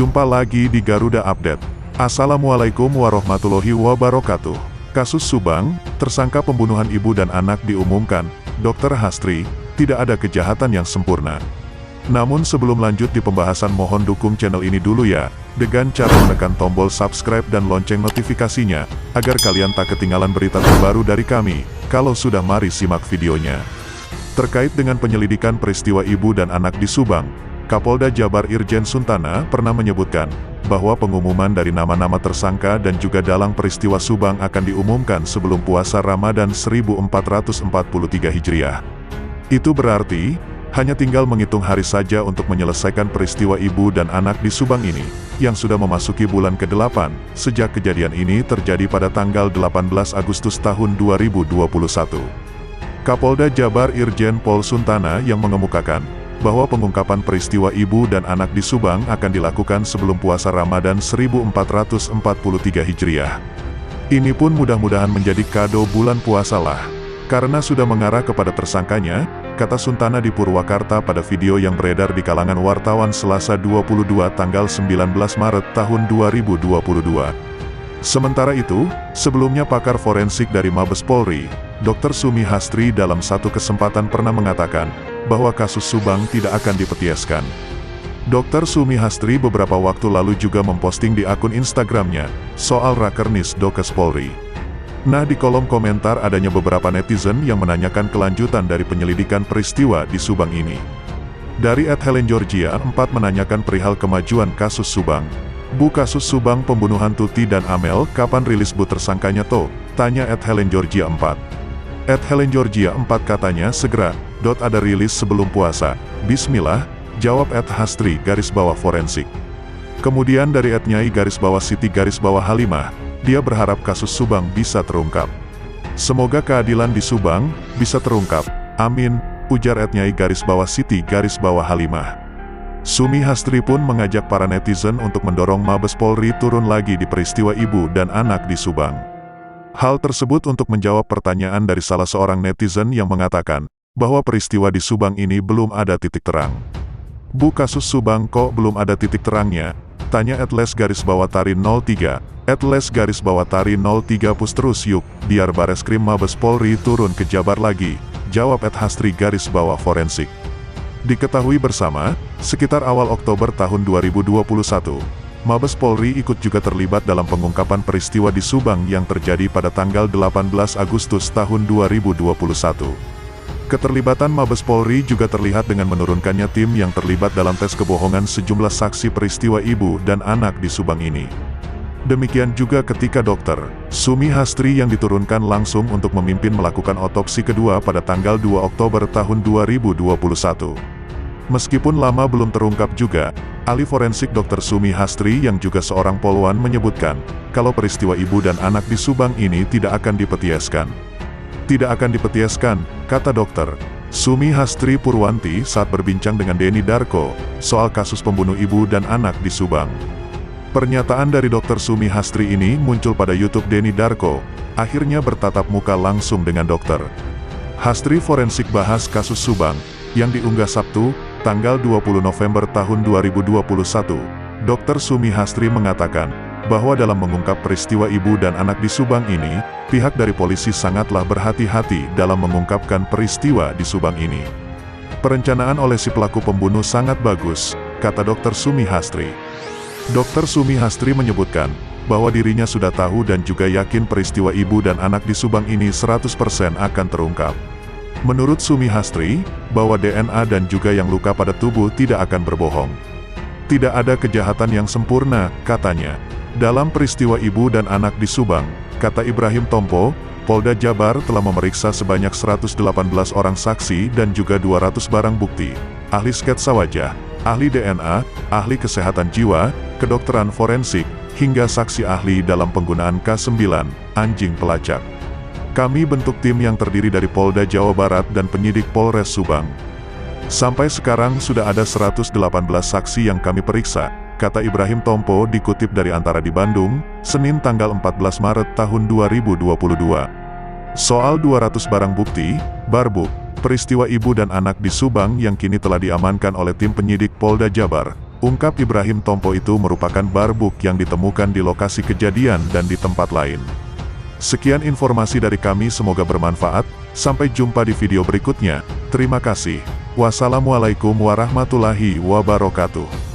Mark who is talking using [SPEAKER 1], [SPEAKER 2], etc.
[SPEAKER 1] Jumpa lagi di Garuda Update. Assalamualaikum warahmatullahi wabarakatuh. Kasus Subang, tersangka pembunuhan ibu dan anak diumumkan, Dr. Hastri, tidak ada kejahatan yang sempurna. Namun sebelum lanjut di pembahasan, mohon dukung channel ini dulu ya, dengan cara menekan tombol subscribe dan lonceng notifikasinya, agar kalian tak ketinggalan berita terbaru dari kami. Kalau sudah, mari simak videonya. Terkait dengan penyelidikan peristiwa ibu dan anak di Subang, Kapolda Jabar Irjen Suntana pernah menyebutkan bahwa pengumuman dari nama-nama tersangka dan juga dalang peristiwa Subang akan diumumkan sebelum puasa Ramadan 1443 Hijriah. Itu berarti, hanya tinggal menghitung hari saja untuk menyelesaikan peristiwa ibu dan anak di Subang ini, yang sudah memasuki bulan ke-8, sejak kejadian ini terjadi pada tanggal 18 Agustus tahun 2021. Kapolda Jabar Irjen Pol Suntana yang mengemukakan bahwa pengungkapan peristiwa ibu dan anak di Subang akan dilakukan sebelum puasa Ramadan 1443 Hijriah. Ini pun mudah-mudahan menjadi kado bulan puasa lah, karena sudah mengarah kepada tersangkanya, kata Suntana di Purwakarta pada video yang beredar di kalangan wartawan Selasa 22 tanggal 19 Maret tahun 2022. Sementara itu, sebelumnya pakar forensik dari Mabes Polri, Dr. Sumi Hastri dalam satu kesempatan pernah mengatakan bahwa kasus Subang tidak akan dipetieskan. Dr. Sumi Hastri beberapa waktu lalu juga memposting di akun Instagramnya soal Rakernis Dokes Polri. Nah, di kolom komentar adanya beberapa netizen yang menanyakan kelanjutan dari penyelidikan peristiwa di Subang ini. Dari @HelenGeorgia 4 menanyakan perihal kemajuan kasus Subang. Bu, kasus Subang pembunuhan Tuti dan Amel, kapan rilis bu tersangkanya toh? Tanya @HelenGeorgia 4. @HelenGeorgia 4 katanya segera, ada rilis sebelum puasa. Bismillah, jawab @Hastri _forensik. Kemudian dari @Nyai_Siti Halimah, dia berharap kasus Subang bisa terungkap. Semoga keadilan di Subang bisa terungkap. Amin, ujar @Nyai_Siti Halimah. Sumi Hastri pun mengajak para netizen untuk mendorong Mabes Polri turun lagi di peristiwa ibu dan anak di Subang. Hal tersebut untuk menjawab pertanyaan dari salah seorang netizen yang mengatakan bahwa peristiwa di Subang ini belum ada titik terang. Bu, kasus Subang kok belum ada titik terangnya? Tanya @les_tari03. @les_tari03 pus terus yuk, biar Bareskrim Mabes Polri turun ke Jabar lagi, jawab @Hastri _forensik. Diketahui bersama, sekitar awal Oktober tahun 2021, Mabes Polri ikut juga terlibat dalam pengungkapan peristiwa di Subang yang terjadi pada tanggal 18 Agustus tahun 2021. Keterlibatan Mabes Polri juga terlihat dengan menurunkannya tim yang terlibat dalam tes kebohongan sejumlah saksi peristiwa ibu dan anak di Subang ini. Demikian juga ketika Dr. Sumi Hastri yang diturunkan langsung untuk memimpin melakukan otopsi kedua pada tanggal 2 Oktober tahun 2021. Meskipun lama belum terungkap juga, ahli forensik Dr. Sumi Hastri yang juga seorang polwan menyebutkan, kalau peristiwa ibu dan anak di Subang ini tidak akan dipetieskan. Tidak akan dipetieskan, kata Dr. Sumi Hastri Purwanti saat berbincang dengan Denny Darko, soal kasus pembunuh ibu dan anak di Subang. Pernyataan dari Dr. Sumi Hastri ini muncul pada YouTube Denny Darko, akhirnya bertatap muka langsung dengan Dr. Hastri forensik bahas kasus Subang, yang diunggah Sabtu, tanggal 20 November tahun 2021. Dr. Sumi Hastri mengatakan bahwa dalam mengungkap peristiwa ibu dan anak di Subang ini, pihak dari polisi sangatlah berhati-hati dalam mengungkapkan peristiwa di Subang ini. Perencanaan oleh si pelaku pembunuh sangat bagus, kata Dr. Sumi Hastri. Dr. Sumi Hastri menyebutkan bahwa dirinya sudah tahu dan juga yakin peristiwa ibu dan anak di Subang ini 100% akan terungkap. Menurut Sumi Hastri, bahwa DNA dan juga yang luka pada tubuh tidak akan berbohong. Tidak ada kejahatan yang sempurna, katanya. Dalam peristiwa ibu dan anak di Subang, kata Ibrahim Tompo, Polda Jabar telah memeriksa sebanyak 118 orang saksi dan juga 200 barang bukti, ahli sketsa wajah, ahli DNA, ahli kesehatan jiwa, kedokteran forensik, hingga saksi ahli dalam penggunaan K9, anjing pelacak. Kami bentuk tim yang terdiri dari Polda Jawa Barat dan penyidik Polres Subang. Sampai sekarang sudah ada 118 saksi yang kami periksa, kata Ibrahim Tompo dikutip dari Antara di Bandung, Senin tanggal 14 Maret tahun 2022. Soal 200 barang bukti, barbuk, peristiwa ibu dan anak di Subang yang kini telah diamankan oleh tim penyidik Polda Jabar, Ungkap Ibrahim Tompo itu merupakan barbuk yang ditemukan di lokasi kejadian dan di tempat lain. Sekian informasi dari kami, semoga bermanfaat. Sampai jumpa di video berikutnya. Terima kasih. Wassalamualaikum warahmatullahi wabarakatuh.